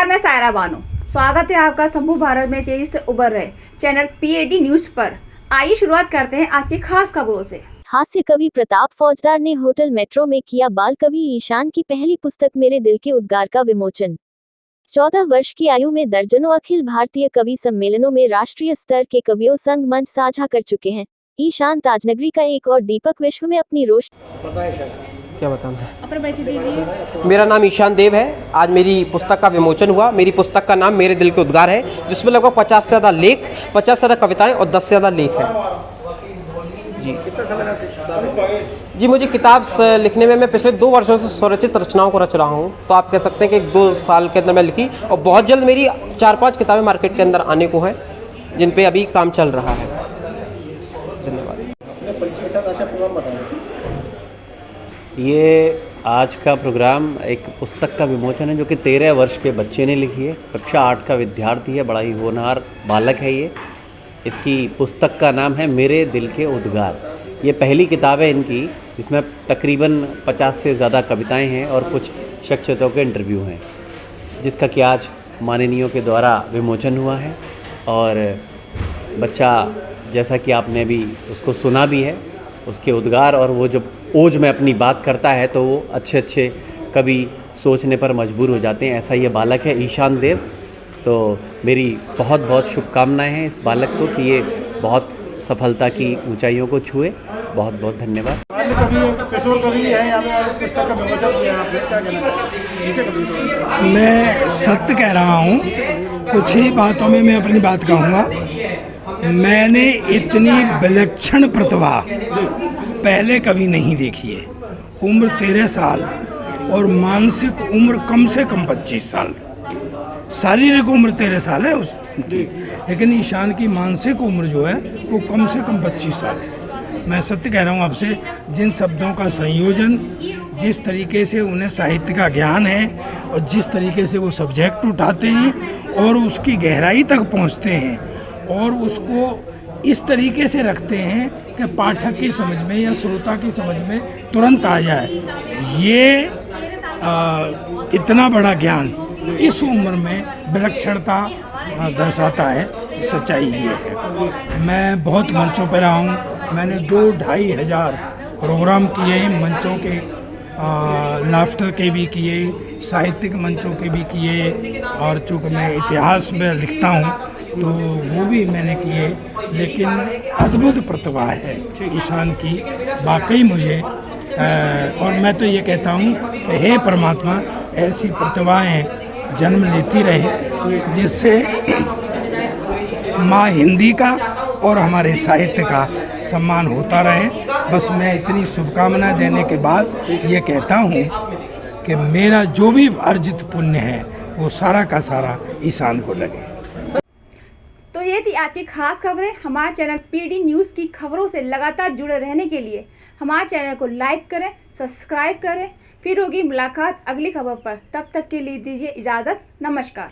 नमस्कार, मैं सायरा बानो। स्वागत है आपका संपूर्ण भारत में तेजी से उभर रहे चैनल पीएडी न्यूज पर। आइए शुरुआत करते हैं आज की खास खबरों से। हास्य कवि प्रताप फौजदार ने होटल मेट्रो में किया बाल कवि ईशान की पहली पुस्तक मेरे दिल के उद्गार का विमोचन। 14 वर्ष की आयु में दर्जनों अखिल भारतीय कवि सम्मेलनों में राष्ट्रीय स्तर के कवियों संग मंच साझा कर चुके हैं। ईशान ताजनगरी का एक और दीपक विश्व में अपनी क्या बताऊँ। मेरा नाम ईशान देव है। आज मेरी पुस्तक का विमोचन हुआ। मेरी पुस्तक का नाम मेरे दिल के उद्गार है, जिसमें लगभग 50 से ज़्यादा लेख, 50 से ज़्यादा कविताएं और 10 से ज़्यादा लेख हैं। जी मुझे किताब लिखने में मैं पिछले 2 वर्षों से स्वरचित रचनाओं को रच रहा हूँ। तो आप कह सकते हैं कि 2 साल के अंदर मैं लिखी और बहुत जल्द मेरी 4-5 किताबें मार्केट के अंदर आने को हैं, जिन पे अभी काम चल रहा है। धन्यवाद। ये आज का प्रोग्राम एक पुस्तक का विमोचन है जो कि 13 वर्ष के बच्चे ने लिखी है। कक्षा 8 का विद्यार्थी है, बड़ा ही होनहार बालक है ये। इसकी पुस्तक का नाम है मेरे दिल के उद्गार। ये पहली किताब है इनकी, जिसमें तकरीबन 50 से ज़्यादा कविताएं हैं और कुछ शख्सियतों के इंटरव्यू हैं, जिसका कि आज माननीयों के द्वारा विमोचन हुआ है। और बच्चा, जैसा कि आपने भी उसको सुना भी है, उसके उद्गार और वो जब ओज में अपनी बात करता है तो वो अच्छे कवि सोचने पर मजबूर हो जाते हैं। ऐसा ये बालक है ईशान देव। तो मेरी बहुत बहुत शुभकामनाएं हैं इस बालक को कि ये बहुत सफलता की ऊंचाइयों को छुए। बहुत बहुत धन्यवाद। मैं सत्य कह रहा हूँ, कुछ ही बातों में मैं अपनी बात कहूँगा। मैंने इतनी विलक्षण प्रतिभा पहले कभी नहीं देखी है। उम्र 13 साल और मानसिक उम्र कम से कम 25 साल। शारीरिक उम्र 13 साल है उसकी, लेकिन ईशान की मानसिक उम्र जो है वो कम से कम 25 साल है। मैं सत्य कह रहा हूँ आपसे, जिन शब्दों का संयोजन, जिस तरीके से उन्हें साहित्य का ज्ञान है और जिस तरीके से वो सब्जेक्ट उठाते हैं और उसकी गहराई तक पहुँचते हैं और उसको इस तरीके से रखते हैं कि पाठक की समझ में या श्रोता की समझ में तुरंत आ जाए, ये इतना बड़ा ज्ञान इस उम्र में विलक्षणता दर्शाता है। सच्चाई ये है। मैं बहुत मंचों पर रहा हूँ। मैंने 2-2.5 हज़ार प्रोग्राम किए, मंचों के, लाफ्टर के भी किए, साहित्यिक मंचों के भी किए, और चूँकि मैं इतिहास में लिखता हूँ तो वो भी मैंने किए। लेकिन अद्भुत प्रतिभा है ईशान की, वाकई मुझे। और मैं तो ये कहता हूँ कि हे परमात्मा, ऐसी प्रतिभाएं जन्म लेती रहे, जिससे माँ हिंदी का और हमारे साहित्य का सम्मान होता रहे। बस मैं इतनी शुभकामना देने के बाद ये कहता हूँ कि मेरा जो भी अर्जित पुण्य है वो सारा का सारा ईशान को लगे। तो ये थी आज की खास खबरें। हमारे चैनल पीडी न्यूज की खबरों से लगातार जुड़े रहने के लिए हमारे चैनल को लाइक करें, सब्सक्राइब करें। फिर होगी मुलाकात अगली खबर पर। तब तक के लिए दीजिए इजाजत। नमस्कार।